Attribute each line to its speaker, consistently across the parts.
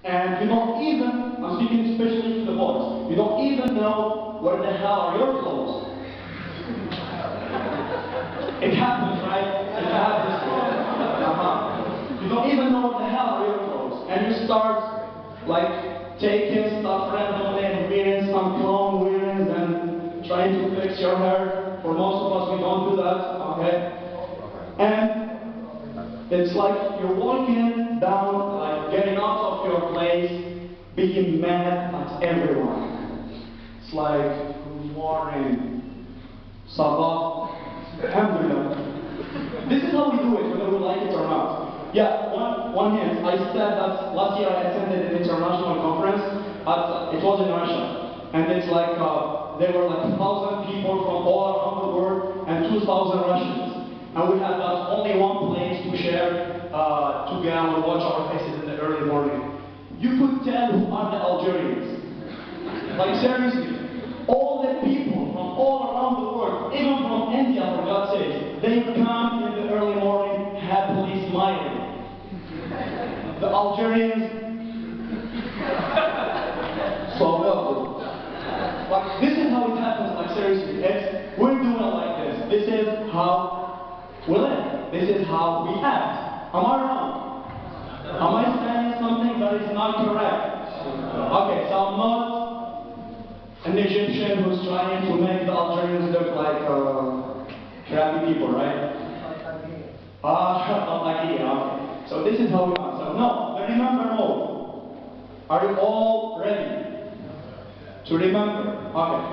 Speaker 1: And you don't even, I'm speaking especially to the boys, you don't even know where the hell are your clothes. It happens, right? It happens. You don't even know what the hell are your clothes. And you start, like, taking stuff randomly and wearing some clone wearings and trying to fix your hair. For most of us, we don't do that, okay? And it's like you're walking down, like getting out of your place, being mad at everyone. It's like, good morning, Sabah, Alhamdulillah. This is how we do it, whether we like it or not. Yeah, one hint. I said that last year I attended an international conference. It was in Russia. And it's like, there were like 1,000 people from all around the world and 2,000 Russians. And we had only one place to share, to get and watch our faces in the early morning. You could tell who are the Algerians. Like seriously, all the people from all around the world, even from India for God's sake, they come in the early morning happily smiling. The Algerians, so well. Like, this is how it happens, like seriously. We're doing it like this. This is how we live. This is how we act. Am I wrong? Am I saying something that is not correct? Okay, so I'm not an Egyptian who's trying to make the Algerians look like crappy people, right? Okay. So this is how we are. So no, the remember mode. Are you all ready to remember? Okay.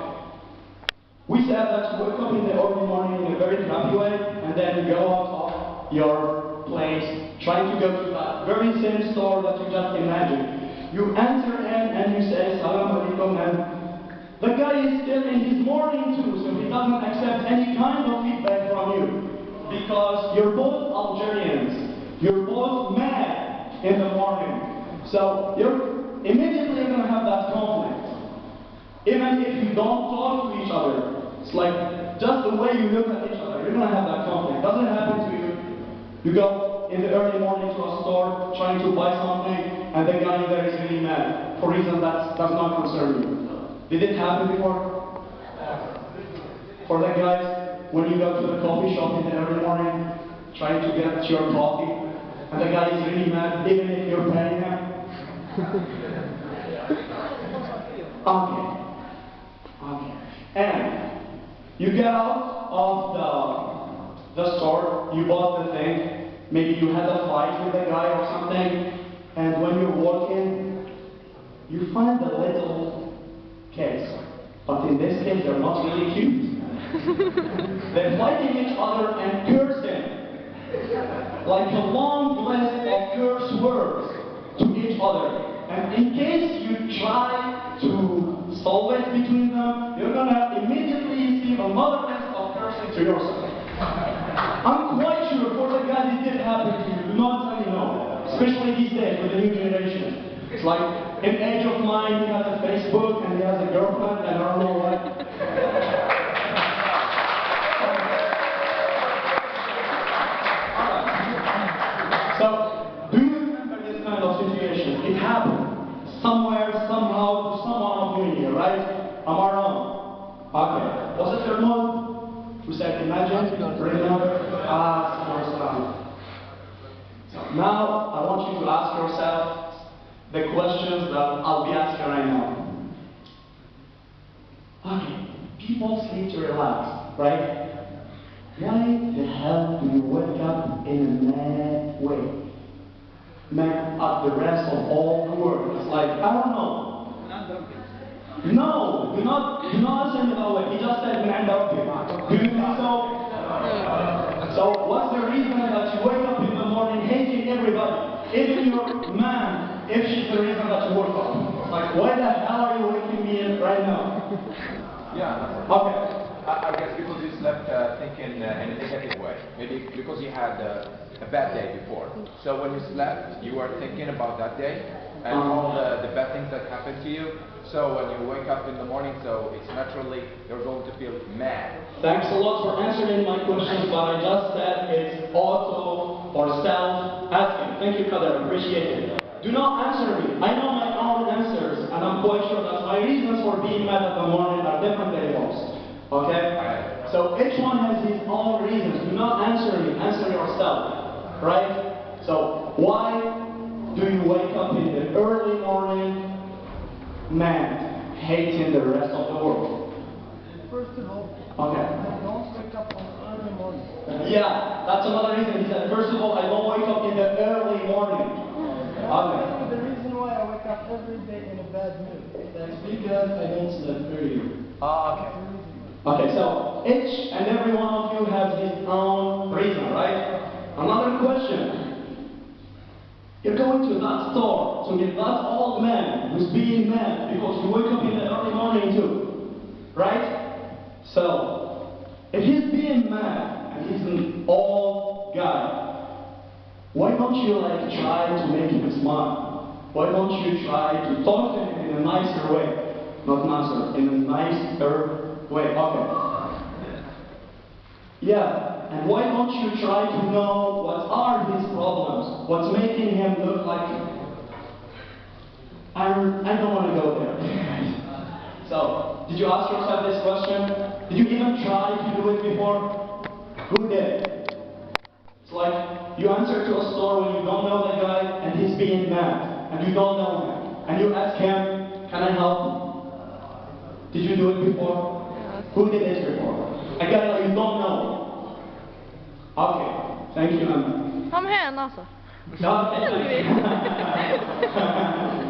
Speaker 1: We said that you wake up in the early morning in a very happy way, and then you go out of your place, trying to go to that very same store that you just imagined. You enter in and you say, Salam alaikum, and the guy is still in his morning too, so he doesn't accept any kind of feedback from you. Because you're both Algerians. You're both mad in the morning. So you're immediately going to have that conflict. Even if you don't talk to each other, it's like just the way you look at each other, you're going to have that conflict. Doesn't happen to you. You go in the early morning to a store trying to buy something, and the guy there is really mad for reasons that does not concern you. Did it happen before? For the guys, when you go to the coffee shop in the early morning, trying to get your coffee, and the guy is really mad, even if you're paying him? Okay. And you get out of the store, you bought the thing, maybe you had a fight with the guy or something, and when you're walking, you find a little case. But in this case, they're not really cute. They're fighting each other and cursing. Like a long list of curse words to each other. And in case you try to solve it between them, you're going to immediately receive another list of cursing to yourself. I'm quite sure for the guys it did happen to you. Do not let me know. Especially these days with the new generation. It's like, an age of mine, he has a Facebook and he has a girlfriend and I don't know what. So, do you remember this kind of situation? It happened somewhere, somehow, to someone of you here, right? Am I wrong? Okay. Was it your mom who said, imagine, remember, ask yourself. So now, I want you to ask yourself the questions that I'll be asking right now. Okay, people sleep to relax, right? Why the hell do you wake up in a mad way? Mad at the rest of all the world. It's like, I don't know. No, do not answer me that way. He just said, man, do you think so? So what's the reason that you wake up in the morning hating everybody? Even your man, if she's the reason that you woke up. Like, why the hell are you waking me in right now?
Speaker 2: Yeah.
Speaker 1: Okay.
Speaker 2: I guess because you slept thinking in a negative way. Maybe because you had a bad day before. So when you slept, you were thinking about that day and all the bad things that happened to you. So when you wake up in the morning, so it's naturally you're going to feel mad.
Speaker 1: Thanks a lot for answering my questions, but I just said it's auto or self-asking. Thank you, Kader. Appreciate it. Do not answer me. I know my own answers, and I'm quite sure that my reasons for being mad at the morning are different than yours. Okay? So each one has his own reasons. Do not answer me, answer yourself. Right? So why do you wake up in the early morning mad, hating the rest of the world?
Speaker 3: First of all,
Speaker 1: Okay.
Speaker 3: I don't wake up on early morning.
Speaker 1: Yeah, that's another reason. He said, first of all, I don't wake up in the early morning. Okay.
Speaker 3: The reason why I wake up every day in a bad mood.
Speaker 4: That's because I don't sleep earlier.
Speaker 2: Okay.
Speaker 1: Okay, so each and every one of you has his own reason, right? Another question. You're going to that store to get that old man who's being mad because you wake up in the early morning too. Right? So, if he's being mad and he's an old guy, why don't you try to make him smile? Why don't you try to talk to him in a nicer way? Not nicer, in a nicer way. Okay. Yeah, and why don't you try to know what are his problems? What's making him look like I don't want to go there. So, did you ask yourself this question? Did you even try to do it before? Who did? It's like you answer to a store when you don't know the guy and he's being mad and you don't know him and you ask him, can I help? Did you do it before? Who did this before? A guy that you don't know. Okay, thank you, Emma.
Speaker 5: Kom här, Nacer.
Speaker 1: Okay,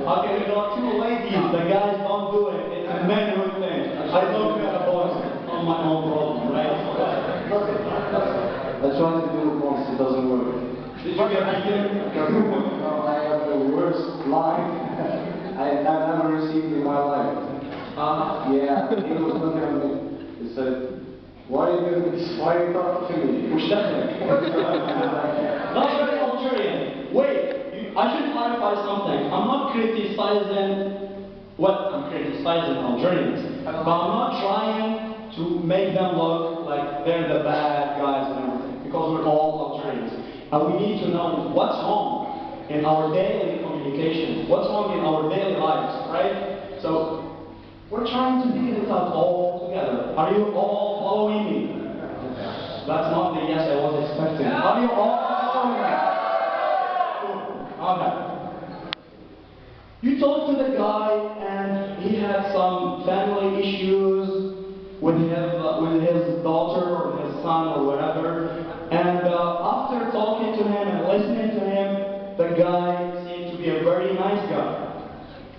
Speaker 1: okay, we got two ladies. The guys don't do it. It's a manhood thing. I look at a boss on my own problem, right?
Speaker 4: I try to do it once, it doesn't work.
Speaker 1: Did you get beaten?
Speaker 4: No, I have the worst line I've ever received in my life. Yeah, he was looking at me. He said, why are you doing this? Why are you talking to me?
Speaker 1: Which doesn't. Not very Algerian. Wait, I should clarify something. I'm not criticizing what I'm criticizing Algerians, but I'm not trying to make them look like they're the bad guys and everything, because we're all Algerians. And we need to know what's wrong in our daily communication, what's wrong in our daily lives, right? So, we're trying to figure it out all together. Are you all following me? That's not the yes I was expecting. Are you all following me? Okay. You talked to the guy and he had some family issues with his daughter or his son or whatever. And after talking to him and listening to him, the guy seemed to be a very nice guy.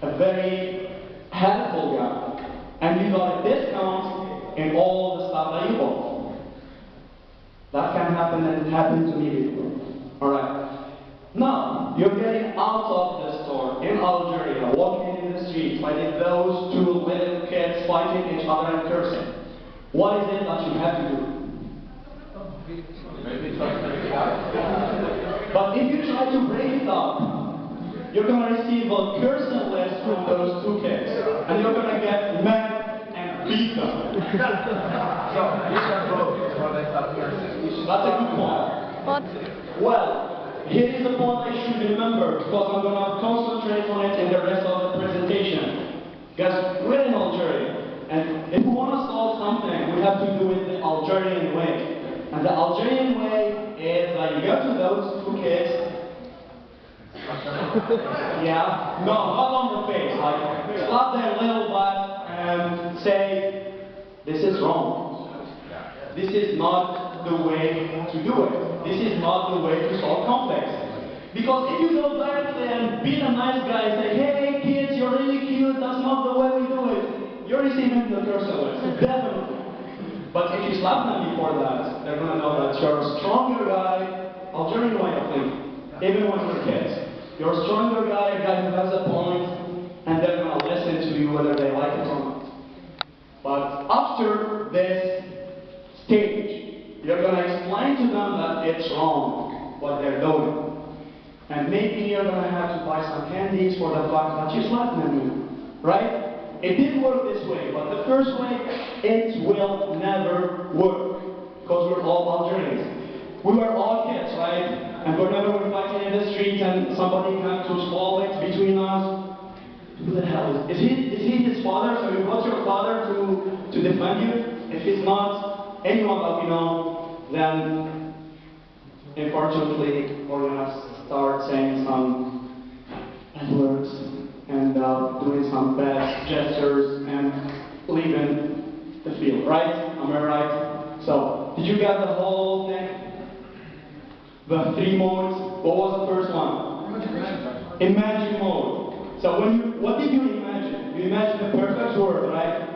Speaker 1: A very helpful guy. And you got a discount in all the stuff that you bought. That can happen, and it happened to me before. Alright. Now, you're getting out of the store in Algeria, walking in the streets, finding those two little kids fighting each other and cursing. What is it that you have to do?
Speaker 2: Maybe try to break it up.
Speaker 1: But if you try to break it up, you're going to receive a cursing list from those two kids. And you're going to get mad and beat them.
Speaker 2: So, you can vote for the subcurrency.
Speaker 1: That's a good point.
Speaker 5: What?
Speaker 1: Well, here is the point I should remember, because I'm going to concentrate on it in the rest of the presentation. Because we're in Algeria, and if we want to solve something, we have to do it the Algerian way. And the Algerian way is that you go to those two kids. Yeah, no, not on the face. Like, slap their little butt and say, this is wrong. This is not the way to do it. This is not the way to solve conflicts. Because if you go directly and be a nice guy and say, hey kids, you're really cute, that's not the way we do it, you're receiving the curse list, definitely. But if you slap them before that, they're going to know that you're a stronger guy, Algerian way of thinking, even when we're kids. You're a stronger guy, a guy who has a point, and they're going to listen to you whether they like it or not. But after this stage, you're going to explain to them that it's wrong, what they're doing. And maybe you're going to have to buy some candies for the fact that you slapped them, right? It did work this way, but the first way, it will never work. Because we're all Algerians. We were all kids, right? And whenever we're fighting in the street and somebody comes to solve it between between us. Who the hell is he his father? So you brought your father to defend you? If he's not anyone that we know, then unfortunately we're gonna start saying some bad words and doing some bad gestures and leaving the field, right? Am I right? So, did you get the whole thing? The 3 modes? What was the first one? Imagine mode. So what did you imagine? You imagined a perfect world, right?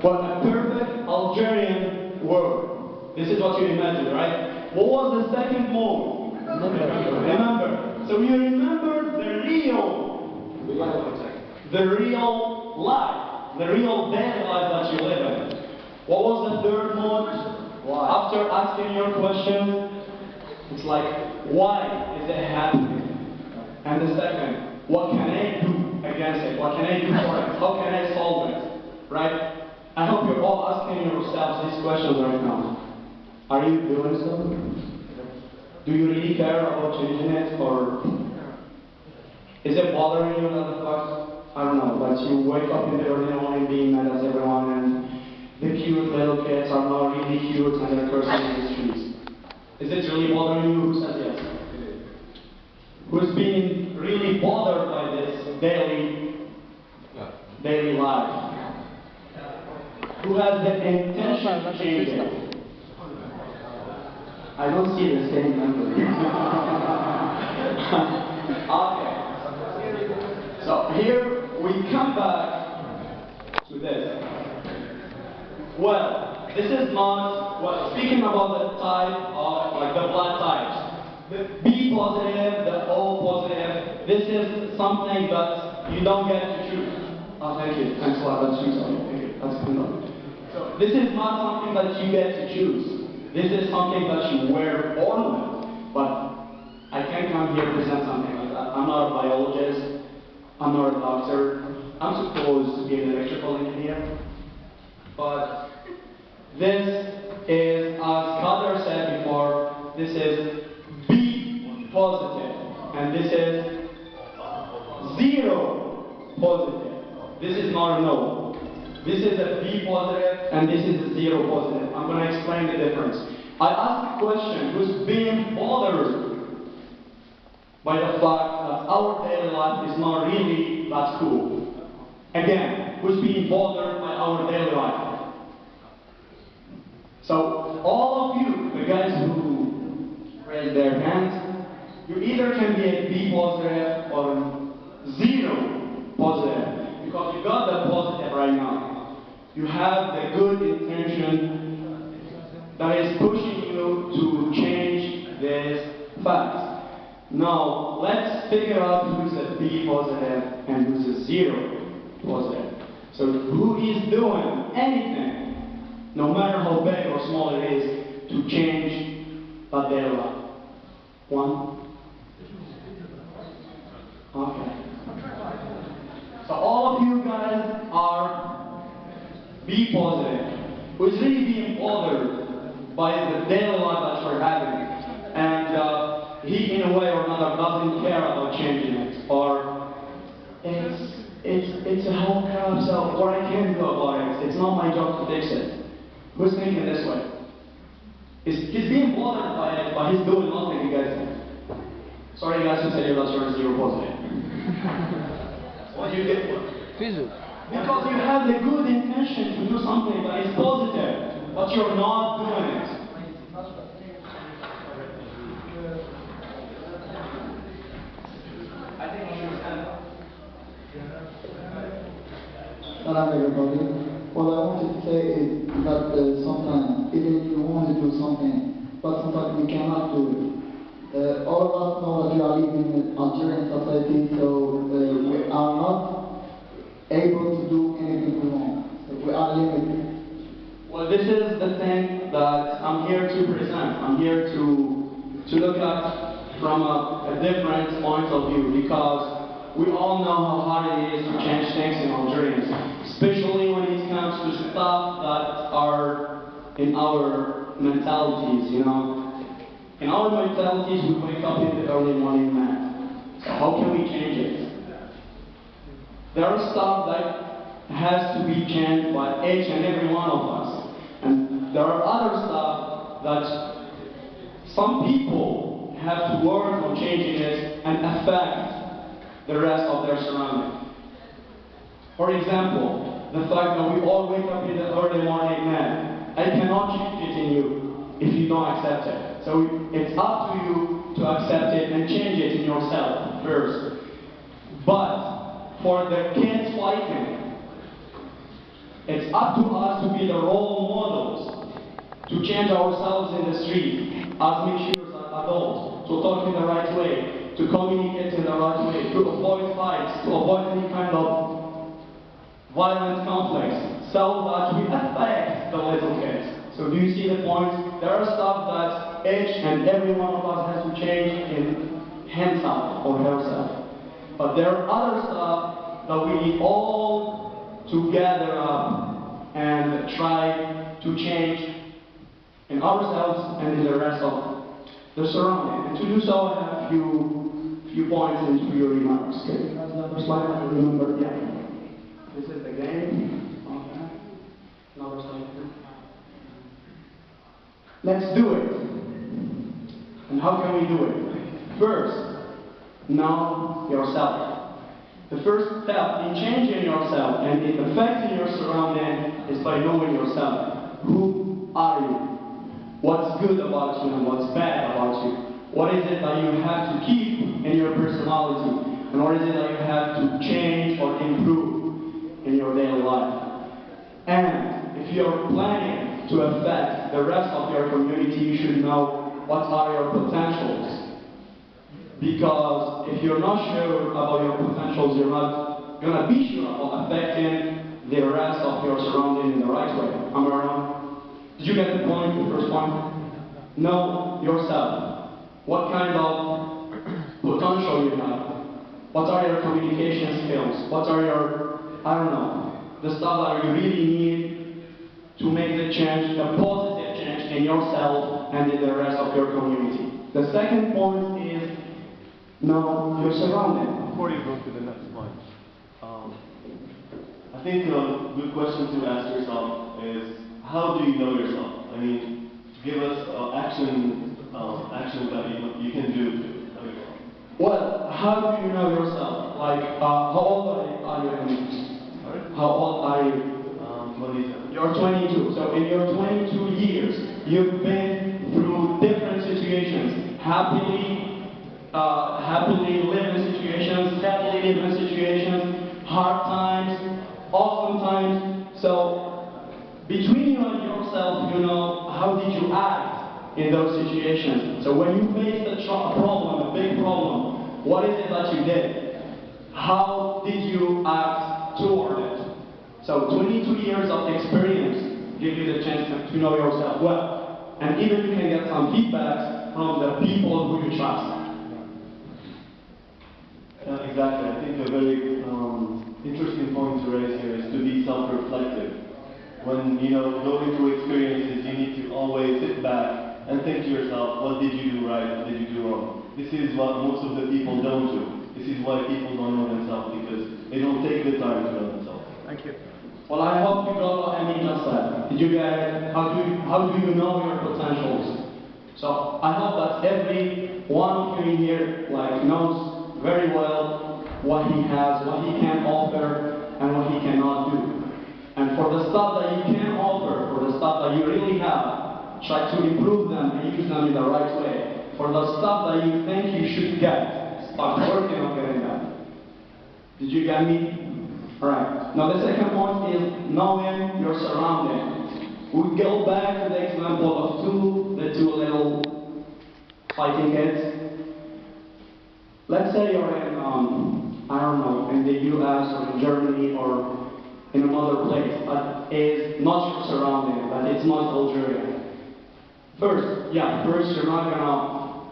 Speaker 1: Well, a perfect Algerian world. This is what you imagined, right? What was the second mode? Remember. So you remember the real life, the real daily life that you live in. What was the third mode? Why? After asking your question, it's like, why is it happening? And the second, what can I do against it? What can I do for it? How can I solve it? Right? I hope you're all asking yourselves these questions right now. Are you doing so? Do you really care about changing it, or is it bothering you that the fact, I don't know, that you wake up in the early morning being mad at everyone and the cute little kids are not really cute and they're cursing in the streets? Is it really bothering you? Who says yes? Who's being really bothered by this daily life? Who has the intention to change it? I don't see the same number. Okay. So here we come back to this. Well, this is not, well, speaking about the type of, like the blood types. The B positive, the O positive, this is something that you don't get to choose. Oh, thank you. Thanks a lot. That's true. Thank you. That's good. So this is not something that you get to choose. This is something that you were born with. But I can't come here to present something like that. I'm not a biologist. I'm not a doctor. I'm supposed to be an electrical engineer. But this is, as Kader said before, this is B positive. And this is 0 positive. This is not a no. This is a B positive and this is a 0 positive. I'm going to explain the difference. I asked the question, who's being bothered by the fact that our daily life is not really that cool? Again, who's being bothered by our daily life? So, all of you, the guys who raised their hands, you either can be a B positive or 0 positive, because you got the positive right now. You have the good intention that is pushing you to change this fact. Now, let's figure out who's a B positive and who's a 0 positive. So, who is doing anything, no matter how big or small it is, to change a daily life? 1? Okay. So all of you guys are B positive, who is really being bothered by the daily life that we're having. And he, in a way or another, doesn't care about changing it. Or it's a whole crap, so what I can do about it, it's not my job to fix it. Who's thinking this way? He's being bothered by it, but he's doing nothing, you guys think. Sorry guys who said that you're 0 positive. What do you get for? Because you have the good intention to do something that is positive, but you're not doing it. I think you should stand up.
Speaker 5: Hello everybody. What I wanted to say is that sometimes, even if you want to do something, but sometimes we cannot do it. All of us know that we are living in Algerian society, so we are not able to do anything we want. So we are limited.
Speaker 1: Well, this is the thing that I'm here to present. I'm here to look at from a different point of view, because we all know how hard it is to change things in Algerians, especially when it comes to stuff that are in our mentalities, you know. In our mentalities, we wake up in the early morning mad. So how can we change it? there are stuff that has to be changed by each and every one of us. And there are other stuff that some people have to work on changing it and affect the rest of their surroundings. For example, the fact that we all wake up in the early morning, man, I cannot change it in you if you don't accept it. So it's up to you to accept it and change it in yourself first. But for the kids fighting, it's up to us to be the role models, to change ourselves in the street as mature adults, to talk in the right way, to communicate in the right way, to avoid fights, to avoid any kind of violent conflicts, so that we affect the little kids. So do you see the point? There are stuff that each and every one of us has to change in himself or herself. But there are other stuff that we need all to gather up and try to change in ourselves and in the rest of the surrounding. And to do so, I have a few points into your remarks. Okay, that's another slide. I remember. Yeah. This is the game. Okay. Another slide. Let's do it. And how can we do it? First, know yourself. The first step in changing yourself and in affecting your surrounding is by knowing yourself. Who are you? What's good about you and what's bad about you? What is it that you have to keep in your personality? And what is it that you have to change or improve in your daily life? And if you're planning to affect the rest of your community, you should know what are your potentials. Because if you're not sure about your potentials, you're not going to be sure about affecting the rest of your surrounding in the right way. Am I wrong? Did you get the point, the first point? Know yourself. What kind of potential you have? What are your communication skills? What are your, I don't know, the stuff that you really need to make the change, the positive change in yourself and in the rest of your community. The second point is know your surrounding.
Speaker 6: Before you go to the next slide, I think a good question to ask yourself is, how do you know yourself? I mean, give us actions that you can do to know yourself.
Speaker 1: Well, how do you know yourself? Like, how old are you?
Speaker 6: Sorry?
Speaker 1: How old are you?
Speaker 6: 27.
Speaker 1: You're 22. So in your 22 years, you've been through different situations. Happily living situations, sadly living situations, hard times, awesome times. So between you and yourself, you know how did you act in those situations. So when you faced a problem, a big problem, what is it that you did? How did you act toward it? So 22 years of experience give you the chance to know yourself well. And even you can get some feedback from the people who you trust.
Speaker 6: Exactly. I think a very interesting point to raise here is to be self-reflective. When going through experiences, you need to always sit back and think to yourself, what did you do right, what did you do wrong? This is what most of the people don't do. This is why people don't know themselves, because they don't take the time to know themselves.
Speaker 1: Thank you. Well, I hope you got what Amy just said. Did you get it? How do you know your potentials? So I hope that every one of you in here knows very well what he has, what he can offer, and what he cannot do. And for the stuff that you can offer, for the stuff that you really have, try to improve them and use them in the right way. For the stuff that you think you should get, start working on getting that. Did you get me? Alright. Now the second point is knowing your surroundings. We go back to the example of the two little fighting kids. Let's say you're in, I don't know, in the US or in Germany or in another place that is not your surrounding, that it's not Algeria. First, you're not gonna,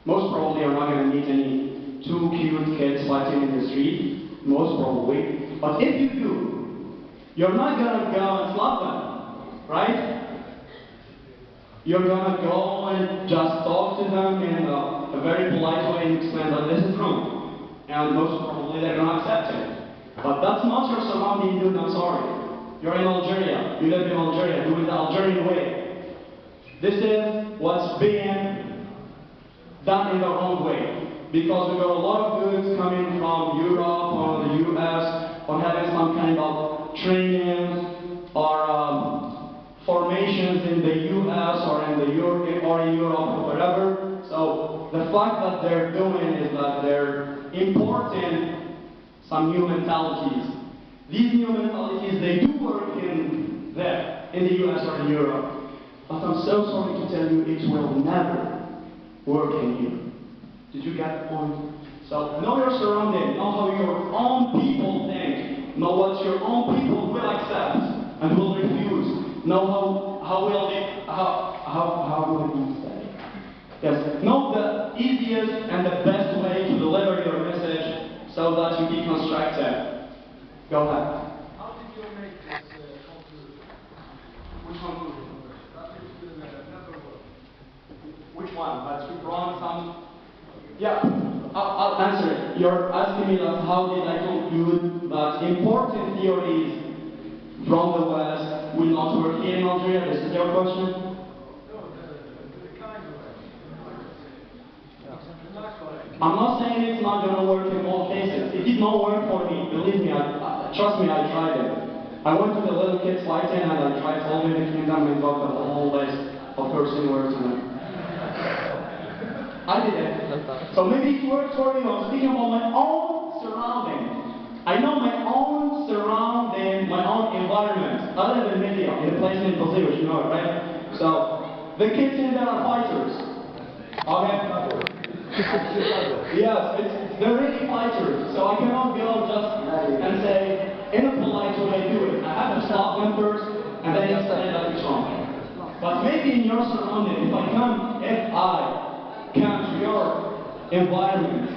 Speaker 1: most probably you're not gonna meet any two cute kids fighting in the street. Most probably. But if you do, you're not going to go and slap them, right? You're going to go and just talk to them in a very polite way and explain that this is wrong. And most probably that they're gonna accept it. But that's not your surrounding, dude, I'm sorry. You're in Algeria, you live in Algeria, do it the Algerian way. This is what's being done in the wrong way. Because we got a lot of goods coming from Europe or the US, or having some kind of training or formations in the US or in Europe or wherever. So the fact that they're doing is that they're importing some new mentalities. These new mentalities, they do work in there, in the US or in Europe. But I'm so sorry to tell you, it will never work in here. Did you get the point? So know your surrounding, know how your own people think, know what your own people will accept and will refuse. Know how will you say? Yes, know the easiest and the best way to deliver your message so that you be constructive. Go ahead.
Speaker 3: How did you make this conclusion?
Speaker 1: Which conclusion?
Speaker 3: That it will never work.
Speaker 1: Which one? That you brought some. Yeah, I'll answer it. You're asking me that how did I conclude that important theories from the West will not work here in Algeria? This is your question?
Speaker 3: No, the kind way. The nice way.
Speaker 1: I'm not saying it's not going to work in all cases. It did not work for me. Believe me, trust me, I tried it. I went to the little kids fighting and I tried solving the kingdom and got the whole list of cursing words and I did it. So maybe it worked for me. I'm speaking about my own surrounding. I know my own surrounding, my own environment. I live in Media, in a place in Brazil, you know it, right? So the kids in there are fighters. Okay? Yes, they're really fighters. So I cannot go just and say, in a polite way, do it. I have to stop them first and then explain that it's wrong. But maybe in your surrounding, if I come to your environment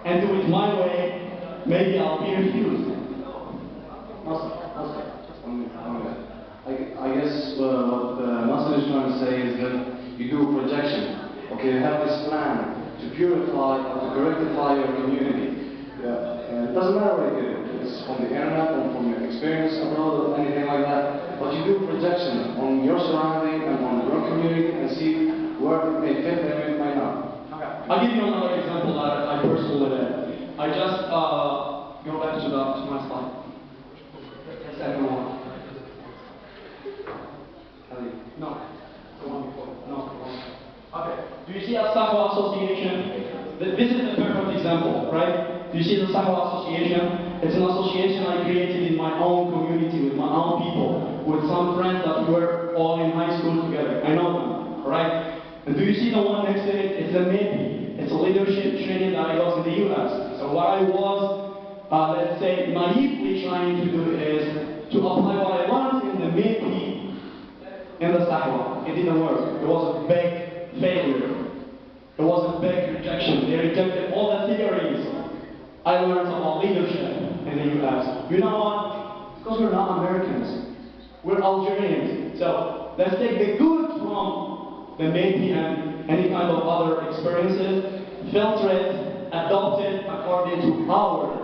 Speaker 1: and do it my way, maybe I'll be refused.
Speaker 4: I guess what Nacer is trying to say is that you do projection. Okay, you have this plan to purify or to rectify your community. And it doesn't matter what you do. It's from the internet or from your experience abroad or anything like that. But you do projection on your surrounding and on your community and see where it may fit and where it may not.
Speaker 1: Okay. I'll give you another example that I personally did. I just go back to my slide. The second one. No. The one before. No. The one. Okay. Do you see a Sahwa association? This is a perfect example, right? Do you see the Sahwa association? It's an association I created in my own community, with my own people, with some friends that we were all in high school together. I know them, right? And do you see the one next to it? It's a MIP. It's a leadership training that I got in the US. So what I was, let's say, naively trying to do is to apply what I learned in the MIP in the Sahwa. It didn't work. It was a big failure. It was a big rejection. They rejected all the theories I learned about leadership in the US. You know what? Because we're not Americans. We're Algerians. So let's take the good from the maybe and any kind of other experiences, filter it, adopt it according to our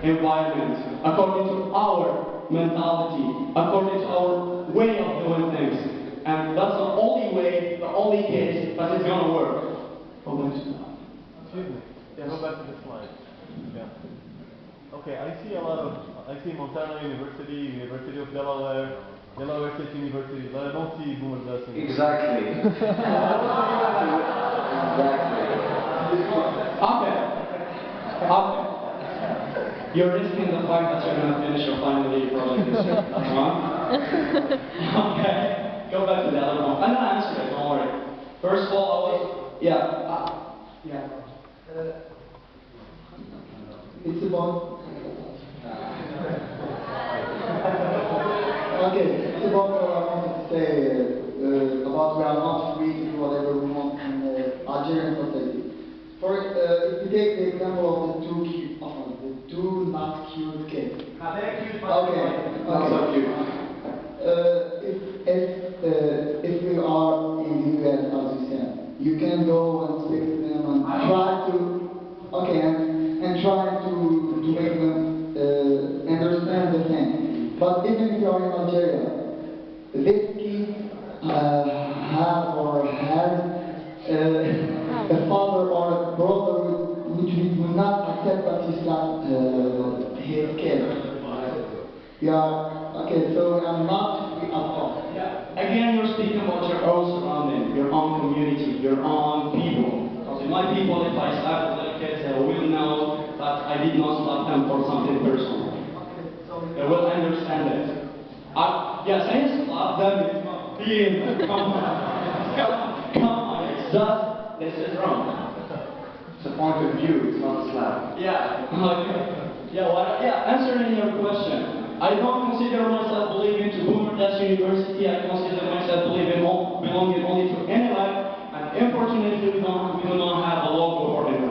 Speaker 1: environment, according to our mentality, according to our way of doing things. And that's the only way, the only case that it's going to work.
Speaker 6: Excuse me. Go back to the slide. Yeah. Okay, I see Montana University, University of Delaware, Delaware State University, but I don't see Boomer Dustin.
Speaker 4: Exactly.
Speaker 1: Okay. You're risking the fact that you're going to finish your final year project this year. That's one. Okay. Go back to the other one. I'm going to answer it, don't worry. First of all, I was... Yeah.
Speaker 5: It's about... Okay, it's about what I wanted to say about we are not free to do whatever we want in the Algerian society. If you take the example of the two not cute kids.
Speaker 1: They're cute, but
Speaker 5: Okay.
Speaker 1: not so cute.
Speaker 5: If we are in the US, as you said, you can go and speak to them and try to, and try try to make them understand the thing. But even if you are in Algeria, this kid have or has a father or a brother which will not accept that Islam his kid. Yeah, okay, so I'm not at all.
Speaker 1: Yeah. Again, you're speaking about your own surrounding, your own community, your own people. Because in my people, if I slap little kids, they will know that I did not slap them for something personal. They will understand it. Yes, I slap them, it's not being, come on. Come on, it's just, this is wrong.
Speaker 4: It's a point of view, it's not a slap.
Speaker 1: Yeah, answering your question. I don't consider myself belonging to Boomerdash University. I consider myself belonging only to any lab, and unfortunately we do not have a logo for it.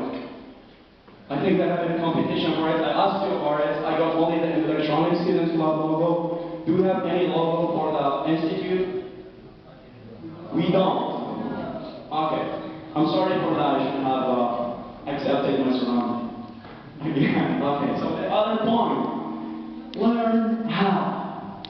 Speaker 1: I think they have a competition for it. I asked you for it. I got only the electronic students club logo. Do you have any logo for the institute? We don't. Okay. I'm sorry for that. I should have accepted my surroundings. Yeah, okay. So the other point, learn how.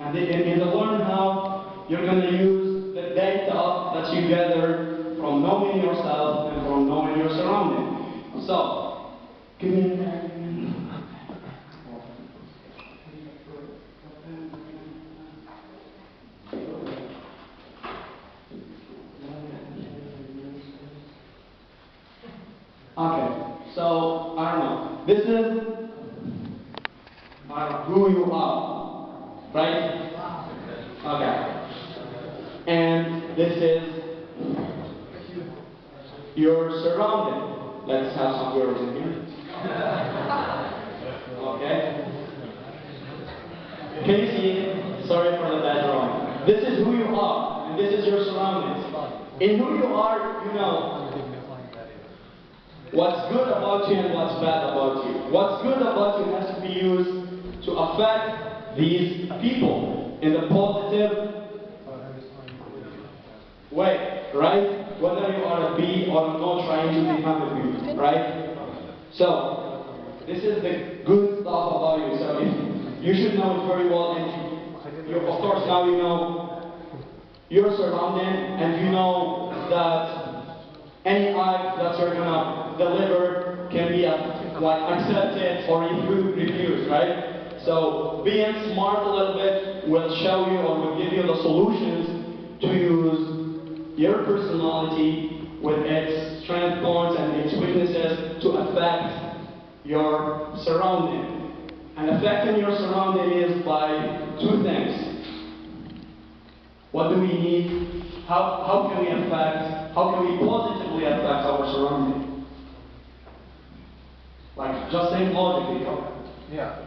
Speaker 1: And in the learn how, you're going to use the data that you gather from knowing yourself and from knowing your surroundings. So, give me a minute. Okay, so, I don't know. This is who you are, right? Okay. And this is your surrounding. Let's have some girls in here. Okay? Can you see it? Sorry for the bad drawing. This is who you are, and this is your surroundings. In who you are, you know what's good about you and what's bad about you. What's good about you has to be used to affect these people in a positive way, right? Whether you are a B or a no trying to become a B, right? So, this is the good stuff about you. So, you should know it very well, and you, of course, now you know your surrounding, and you know that any act that you're gonna deliver can be accepted or refused, right? So being smart a little bit will show you or will give you the solutions to use your personality with its strength points and its weaknesses to affect your surrounding. And affecting your surrounding is by two things. What do we need? How can we positively affect our surrounding? Like, just think logically.
Speaker 2: Yeah.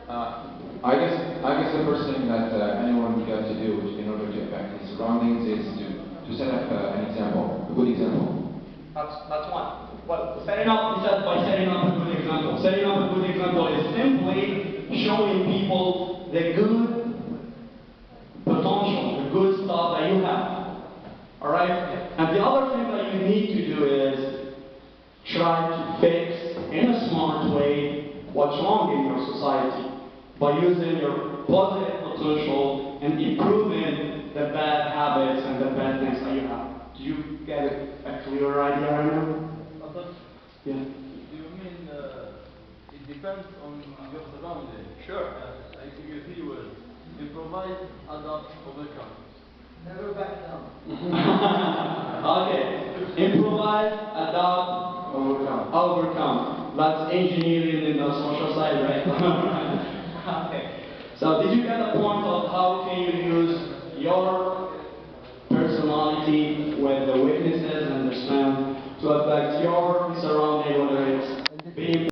Speaker 2: I guess the first thing that anyone got to do in order to affect his surroundings is to set up an example, a good example.
Speaker 1: That's one. Well, setting up a good example. Setting up a good example is simply showing people the good potential, the good stuff that you have. Alright? And the other thing that you need to do is try to fix in a smart way what's wrong in your society by using your positive potential and improving the bad habits and the bad things that you have. Do you get a clear idea right now? Yeah.
Speaker 3: Do you mean it depends on your surroundings?
Speaker 1: Sure.
Speaker 3: I give you 3 words. Improvise, adapt, overcome. Never back down.
Speaker 1: Okay. Improvise, adapt, overcome. That's engineering in the social side, right? Okay. So did you get the point of how can you use your personality with the